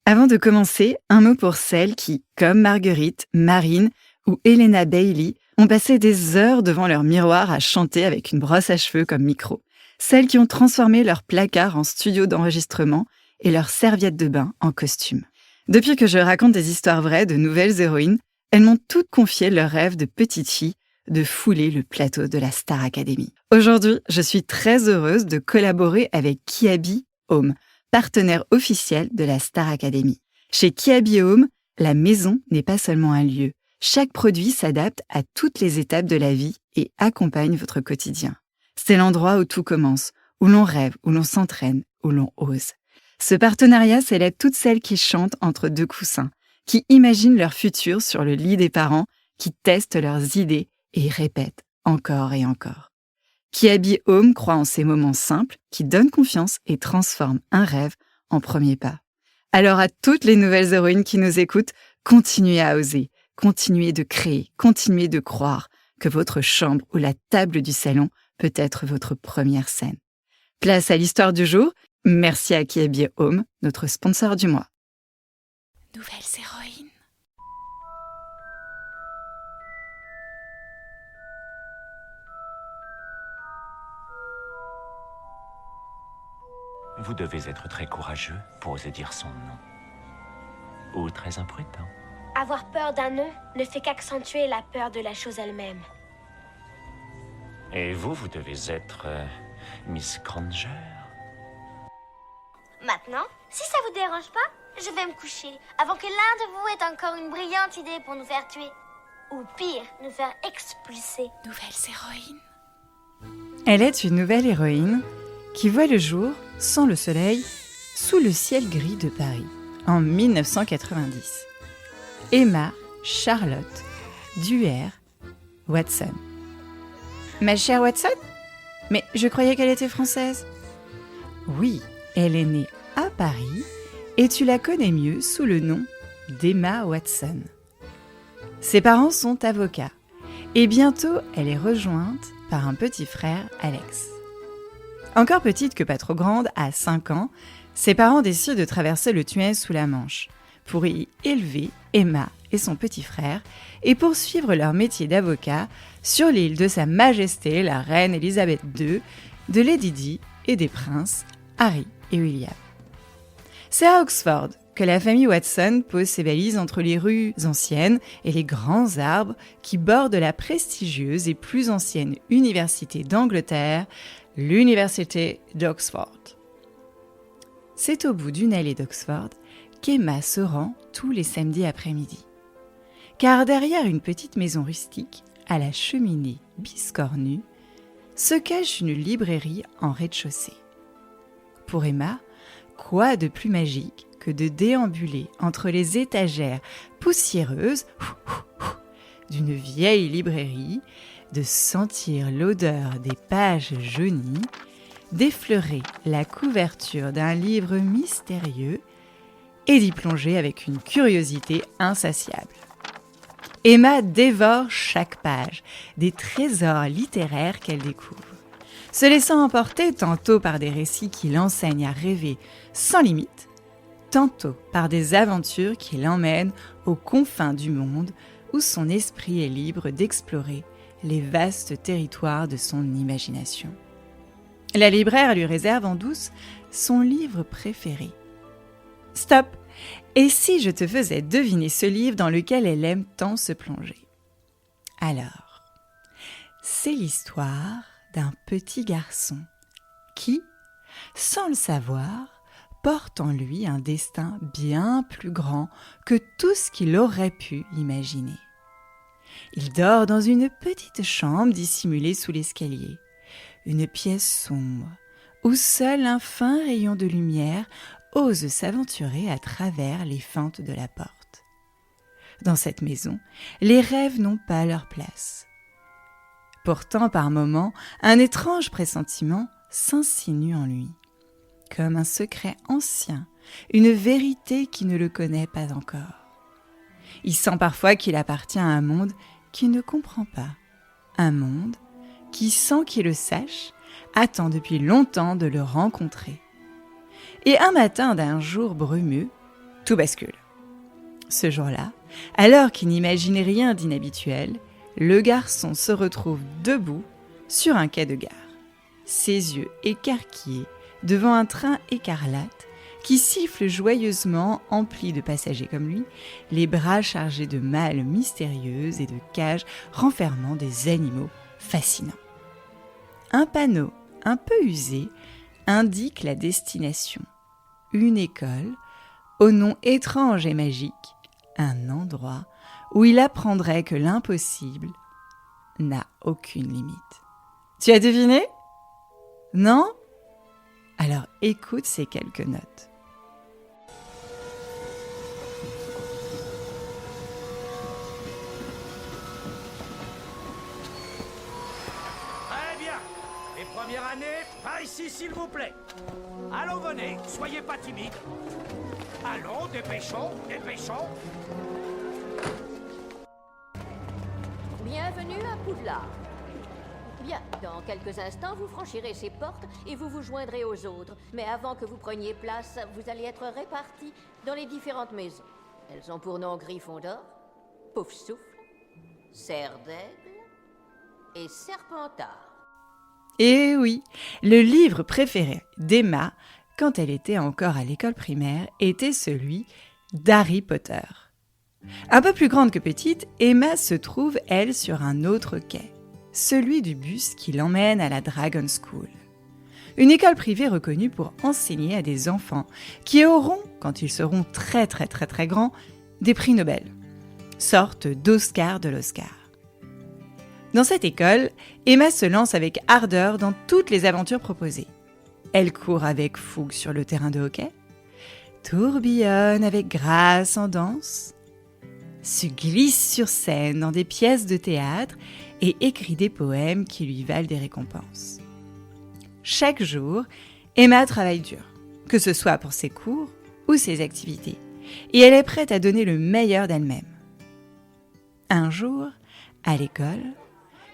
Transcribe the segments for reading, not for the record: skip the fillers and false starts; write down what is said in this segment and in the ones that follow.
Avant de commencer, un mot pour celles qui, comme Marguerite, Marine ou Helena Bailey, ont passé des heures devant leur miroir à chanter avec une brosse à cheveux comme micro. Celles qui ont transformé leur placard en studio d'enregistrement et leur serviette de bain en costume. Depuis que je raconte des histoires vraies de nouvelles héroïnes, elles m'ont toutes confié leur rêve de petite fille de fouler le plateau de la Star Academy. Aujourd'hui, je suis très heureuse de collaborer avec Kiabi Home, partenaire officiel de la Star Academy. Chez Kiabi Home, la maison n'est pas seulement un lieu. Chaque produit s'adapte à toutes les étapes de la vie et accompagne votre quotidien. C'est l'endroit où tout commence, où l'on rêve, où l'on s'entraîne, où l'on ose. Ce partenariat célèbre toutes celles qui chantent entre deux coussins, qui imaginent leur futur sur le lit des parents, qui testent leurs idées et répètent encore et encore. Kiabi Home croit en ces moments simples qui donnent confiance et transforment un rêve en premier pas. Alors à toutes les nouvelles héroïnes qui nous écoutent, continuez à oser, continuez de créer, continuez de croire que votre chambre ou la table du salon peut être votre première scène. Place à l'histoire du jour. Merci à Kiabi Home, notre sponsor du mois. Nouvelles héroïnes. Vous devez être très courageux pour oser dire son nom. Ou très imprudent. Avoir peur d'un nom ne fait qu'accentuer la peur de la chose elle-même. Et vous devez être Miss Granger. Maintenant, si ça vous dérange pas, je vais me coucher avant que l'un de vous ait encore une brillante idée pour nous faire tuer. Ou pire, nous faire expulser. Nouvelles héroïnes. Elle est une nouvelle héroïne qui voit le jour, sans le soleil, sous le ciel gris de Paris, en 1990. Emma Charlotte Duer Watson. Ma chère Watson ? Mais je croyais qu'elle était française. Oui, elle est née à Paris et tu la connais mieux sous le nom d'Emma Watson. Ses parents sont avocats et bientôt elle est rejointe par un petit frère, Alex. Encore petite que pas trop grande, à 5 ans, ses parents décident de traverser le tunnel sous la Manche pour y élever Emma et son petit frère et poursuivre leur métier d'avocat sur l'île de Sa Majesté la Reine Elisabeth II, de Lady Di et des princes Harry et William. C'est à Oxford que la famille Watson pose ses valises entre les rues anciennes et les grands arbres qui bordent la prestigieuse et plus ancienne université d'Angleterre, l'université d'Oxford. C'est au bout d'une allée d'Oxford qu'Emma se rend tous les samedis après-midi. Car derrière une petite maison rustique, à la cheminée biscornue, se cache une librairie en rez-de-chaussée. Pour Emma, quoi de plus magique que de déambuler entre les étagères poussiéreuses d'une vieille librairie, de sentir l'odeur des pages jaunies, d'effleurer la couverture d'un livre mystérieux et d'y plonger avec une curiosité insatiable. Emma dévore chaque page des trésors littéraires qu'elle découvre, se laissant emporter tantôt par des récits qui l'enseignent à rêver sans limite, tantôt par des aventures qui l'emmènent aux confins du monde où son esprit est libre d'explorer les vastes territoires de son imagination. La libraire lui réserve en douce son livre préféré. Stop! Et si je te faisais deviner ce livre dans lequel elle aime tant se plonger? Alors, c'est l'histoire d'un petit garçon qui, sans le savoir, porte en lui un destin bien plus grand que tout ce qu'il aurait pu imaginer. Il dort dans une petite chambre dissimulée sous l'escalier, une pièce sombre, où seul un fin rayon de lumière ose s'aventurer à travers les fentes de la porte. Dans cette maison, les rêves n'ont pas leur place. Pourtant, par moments, un étrange pressentiment s'insinue en lui, comme un secret ancien, une vérité qui ne le connaît pas encore. Il sent parfois qu'il appartient à un monde qu'il ne comprend pas, un monde qui, sans qu'il le sache, attend depuis longtemps de le rencontrer. Et un matin d'un jour brumeux, tout bascule. Ce jour-là, alors qu'il n'imaginait rien d'inhabituel, le garçon se retrouve debout sur un quai de gare, ses yeux écarquillés devant un train écarlate qui siffle joyeusement, empli de passagers comme lui, les bras chargés de malles mystérieuses et de cages renfermant des animaux fascinants. Un panneau un peu usé indique la destination, une école au nom étrange et magique, un endroit où il apprendrait que l'impossible n'a aucune limite. Tu as deviné ? Non ? Alors écoute ces quelques notes. Très bien. Les premières années, par ici s'il vous plaît. Allons, venez, soyez pas timides. Allons, dépêchons. Bienvenue à Poudlard. Bien, dans quelques instants, vous franchirez ces portes et vous vous joindrez aux autres. Mais avant que vous preniez place, vous allez être répartis dans les différentes maisons. Elles ont pour nom Gryffondor, Poufsouffle, Serre d'Aigle et Serpentard. Et oui, le livre préféré d'Emma, quand elle était encore à l'école primaire, était celui d'Harry Potter. Un peu plus grande que petite, Emma se trouve, elle, sur un autre quai, celui du bus qui l'emmène à la Dragon School. Une école privée reconnue pour enseigner à des enfants qui auront, quand ils seront très grands, des prix Nobel, sorte d'Oscar de l'Oscar. Dans cette école, Emma se lance avec ardeur dans toutes les aventures proposées. Elle court avec fougue sur le terrain de hockey, tourbillonne avec grâce en danse, se glisse sur scène dans des pièces de théâtre et écrit des poèmes qui lui valent des récompenses. Chaque jour, Emma travaille dur, que ce soit pour ses cours ou ses activités, et elle est prête à donner le meilleur d'elle-même. Un jour, à l'école,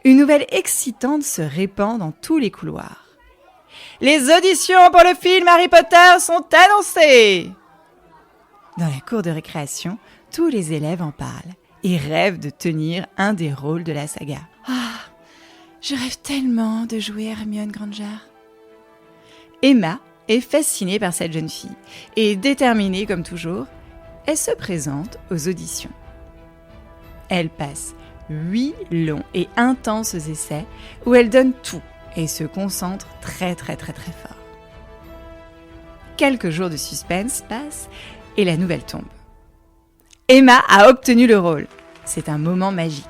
une nouvelle excitante se répand dans tous les couloirs. Les auditions pour le film Harry Potter sont annoncées! Dans la cour de récréation, tous les élèves en parlent et rêvent de tenir un des rôles de la saga. Ah, je rêve tellement de jouer Hermione Granger. Emma est fascinée par cette jeune fille et déterminée comme toujours, elle se présente aux auditions. Elle passe 8 longs et intenses essais où elle donne tout et se concentre très fort. Quelques jours de suspense passent et la nouvelle tombe. Emma a obtenu le rôle. C'est un moment magique.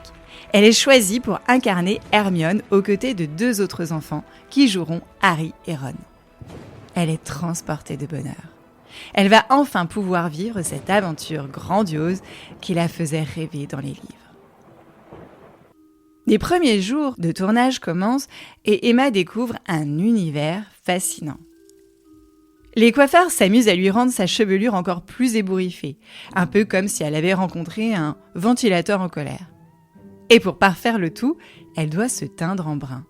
Elle est choisie pour incarner Hermione aux côtés de 2 autres enfants qui joueront Harry et Ron. Elle est transportée de bonheur. Elle va enfin pouvoir vivre cette aventure grandiose qui la faisait rêver dans les livres. Les premiers jours de tournage commencent et Emma découvre un univers fascinant. Les coiffeurs s'amusent à lui rendre sa chevelure encore plus ébouriffée, un peu comme si elle avait rencontré un ventilateur en colère. Et pour parfaire le tout, elle doit se teindre en brun.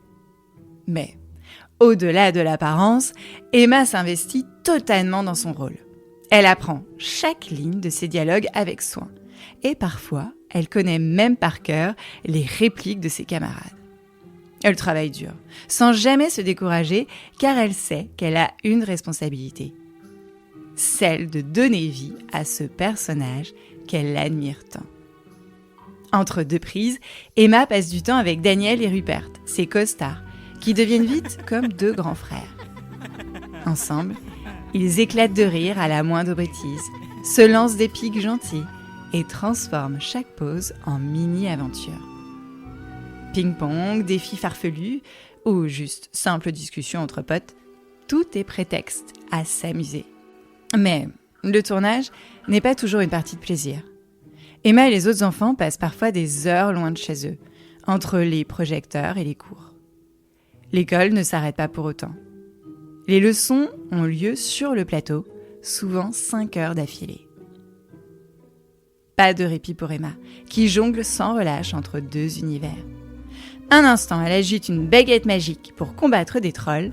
Mais, au-delà de l'apparence, Emma s'investit totalement dans son rôle. Elle apprend chaque ligne de ses dialogues avec soin. Et parfois, elle connaît même par cœur les répliques de ses camarades. Elle travaille dur, sans jamais se décourager, car elle sait qu'elle a une responsabilité. Celle de donner vie à ce personnage qu'elle admire tant. Entre 2 prises, Emma passe du temps avec Daniel et Rupert, ses costards, qui deviennent vite comme 2 grands frères. Ensemble, ils éclatent de rire à la moindre bêtise, se lancent des piques gentils et transforment chaque pause en mini-aventure. Ping-pong, défis farfelus ou juste simple discussion entre potes, tout est prétexte à s'amuser. Mais le tournage n'est pas toujours une partie de plaisir. Emma et les autres enfants passent parfois des heures loin de chez eux, entre les projecteurs et les cours. L'école ne s'arrête pas pour autant. Les leçons ont lieu sur le plateau, souvent 5 heures d'affilée. Pas de répit pour Emma, qui jongle sans relâche entre 2 univers. Un instant, elle agite une baguette magique pour combattre des trolls,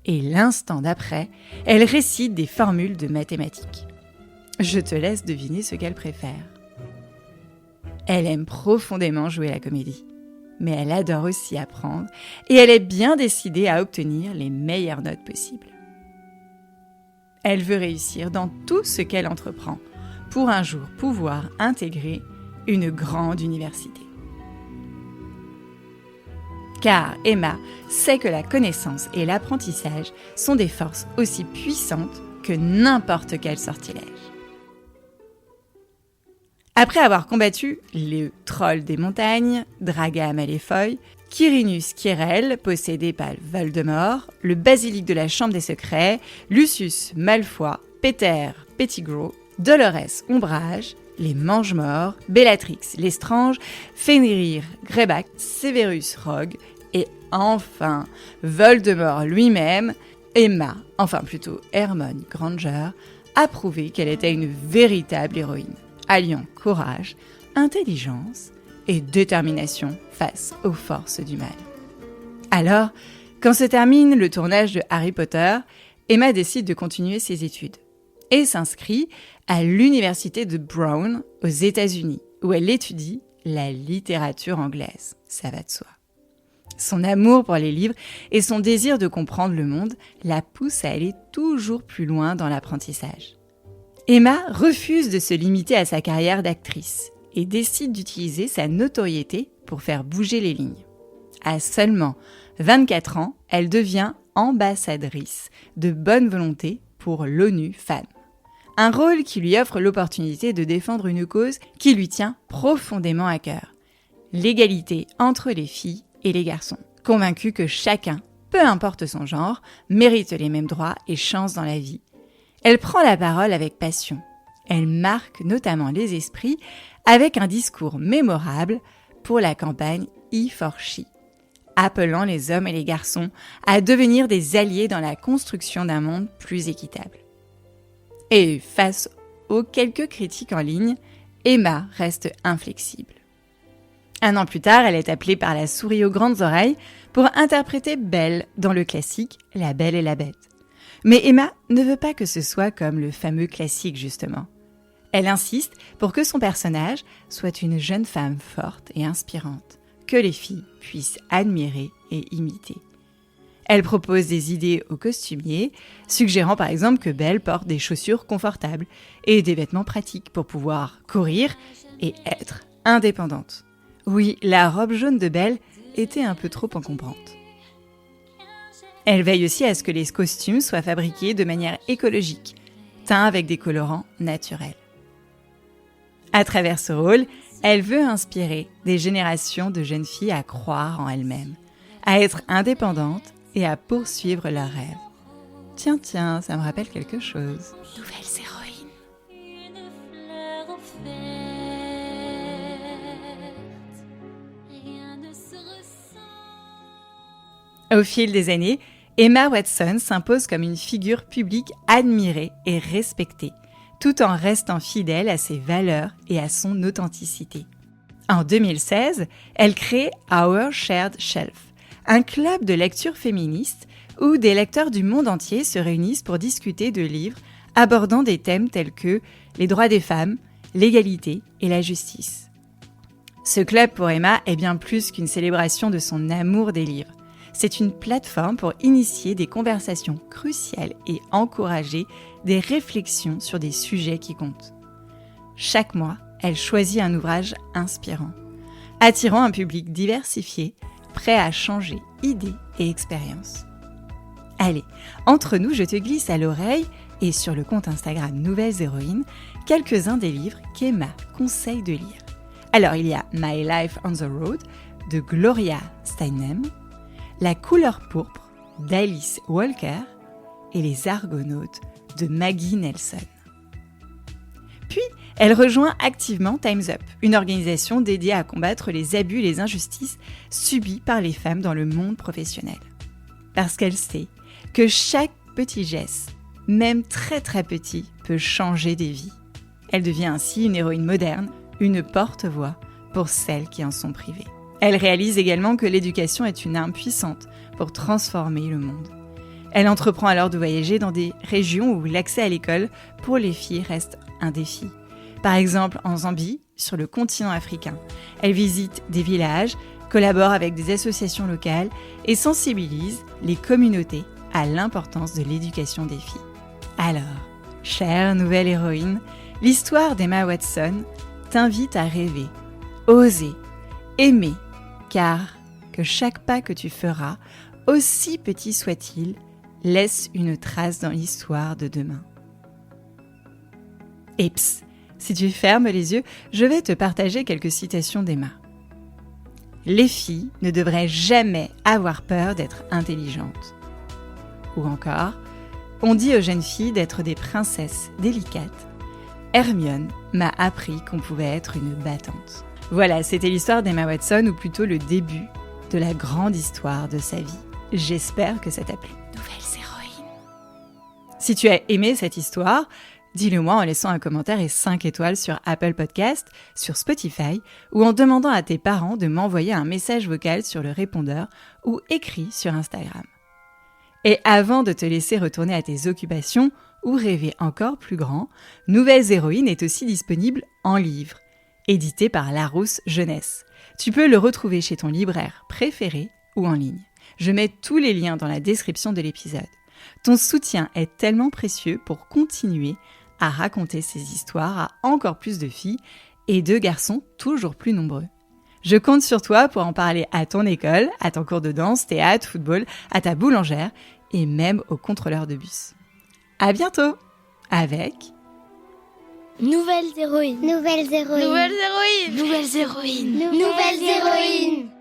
et l'instant d'après, elle récite des formules de mathématiques. Je te laisse deviner ce qu'elle préfère. Elle aime profondément jouer la comédie, mais elle adore aussi apprendre et elle est bien décidée à obtenir les meilleures notes possibles. Elle veut réussir dans tout ce qu'elle entreprend pour un jour pouvoir intégrer une grande université. Car Emma sait que la connaissance et l'apprentissage sont des forces aussi puissantes que n'importe quel sortilège. Après avoir combattu le troll des montagnes, Draga Malfoy, Quirinus Quirrell, possédé par Voldemort, le basilic de la Chambre des Secrets, Lucius Malfoy, Peter Pettigrew, Dolores Ombrage, les Mange-Morts, Bellatrix Lestrange, Fenrir Greyback, Severus Rogue et enfin Voldemort lui-même, Emma, enfin plutôt Hermione Granger, a prouvé qu'elle était une véritable héroïne, alliant courage, intelligence et détermination face aux forces du mal. Alors, quand se termine le tournage de Harry Potter, Emma décide de continuer ses études et s'inscrit à l'université de Brown aux États-Unis, où elle étudie la littérature anglaise. Ça va de soi. Son amour pour les livres et son désir de comprendre le monde la poussent à aller toujours plus loin dans l'apprentissage. Emma refuse de se limiter à sa carrière d'actrice et décide d'utiliser sa notoriété pour faire bouger les lignes. À seulement 24 ans, elle devient ambassadrice de bonne volonté pour l'ONU Femmes. Un rôle qui lui offre l'opportunité de défendre une cause qui lui tient profondément à cœur. L'égalité entre les filles et les garçons. Convaincue que chacun, peu importe son genre, mérite les mêmes droits et chances dans la vie. Elle prend la parole avec passion. Elle marque notamment les esprits avec un discours mémorable pour la campagne E4She, appelant les hommes et les garçons à devenir des alliés dans la construction d'un monde plus équitable. Et face aux quelques critiques en ligne, Emma reste inflexible. 1 an plus tard, elle est appelée par la souris aux grandes oreilles pour interpréter Belle dans le classique La Belle et la Bête. Mais Emma ne veut pas que ce soit comme le fameux classique justement. Elle insiste pour que son personnage soit une jeune femme forte et inspirante, que les filles puissent admirer et imiter. Elle propose des idées aux costumiers, suggérant par exemple que Belle porte des chaussures confortables et des vêtements pratiques pour pouvoir courir et être indépendante. Oui, la robe jaune de Belle était un peu trop encombrante. Elle veille aussi à ce que les costumes soient fabriqués de manière écologique, teints avec des colorants naturels. À travers ce rôle, elle veut inspirer des générations de jeunes filles à croire en elles-mêmes, à être indépendantes et à poursuivre leurs rêves. Tiens, ça me rappelle quelque chose. Nouvelles héroïnes. Au fil des années, Emma Watson s'impose comme une figure publique admirée et respectée, tout en restant fidèle à ses valeurs et à son authenticité. En 2016, elle crée Our Shared Shelf, un club de lecture féministe où des lecteurs du monde entier se réunissent pour discuter de livres abordant des thèmes tels que les droits des femmes, l'égalité et la justice. Ce club pour Emma est bien plus qu'une célébration de son amour des livres. C'est une plateforme pour initier des conversations cruciales et encourager des réflexions sur des sujets qui comptent. Chaque mois, elle choisit un ouvrage inspirant, attirant un public diversifié, prêt à changer idées et expériences. Allez, entre nous, je te glisse à l'oreille et sur le compte Instagram Nouvelles Héroïnes, quelques-uns des livres qu'Emma conseille de lire. Alors, il y a My Life on the Road de Gloria Steinem, La couleur pourpre d'Alice Walker et Les Argonautes de Maggie Nelson. Puis, elle rejoint activement Time's Up, une organisation dédiée à combattre les abus et les injustices subis par les femmes dans le monde professionnel. Parce qu'elle sait que chaque petit geste, même très très petit, peut changer des vies. Elle devient ainsi une héroïne moderne, une porte-voix pour celles qui en sont privées. Elle réalise également que l'éducation est une arme puissante pour transformer le monde. Elle entreprend alors de voyager dans des régions où l'accès à l'école pour les filles reste un défi. Par exemple, en Zambie, sur le continent africain, elle visite des villages, collabore avec des associations locales et sensibilise les communautés à l'importance de l'éducation des filles. Alors, chère nouvelle héroïne, l'histoire d'Emma Watson t'invite à rêver, oser, aimer, car que chaque pas que tu feras, aussi petit soit-il, laisse une trace dans l'histoire de demain. Et psst, si tu fermes les yeux, je vais te partager quelques citations d'Emma. Les filles ne devraient jamais avoir peur d'être intelligentes. Ou encore, on dit aux jeunes filles d'être des princesses délicates. Hermione m'a appris qu'on pouvait être une battante. Voilà, c'était l'histoire d'Emma Watson, ou plutôt le début de la grande histoire de sa vie. J'espère que ça t'a plu. Nouvelles héroïnes. Si tu as aimé cette histoire, dis-le-moi en laissant un commentaire et 5 étoiles sur Apple Podcast, sur Spotify, ou en demandant à tes parents de m'envoyer un message vocal sur le répondeur ou écrit sur Instagram. Et avant de te laisser retourner à tes occupations ou rêver encore plus grand, Nouvelles héroïnes est aussi disponible en livre, édité par Larousse Jeunesse. Tu peux le retrouver chez ton libraire préféré ou en ligne. Je mets tous les liens dans la description de l'épisode. Ton soutien est tellement précieux pour continuer à raconter ces histoires à encore plus de filles et de garçons toujours plus nombreux. Je compte sur toi pour en parler à ton école, à ton cours de danse, théâtre, football, à ta boulangère et même au contrôleur de bus. À bientôt avec Nouvelles héroïnes. Nouvelles héroïnes. Nouvelles héroïnes. Nouvelles héroïnes. Nouvelles héroïnes.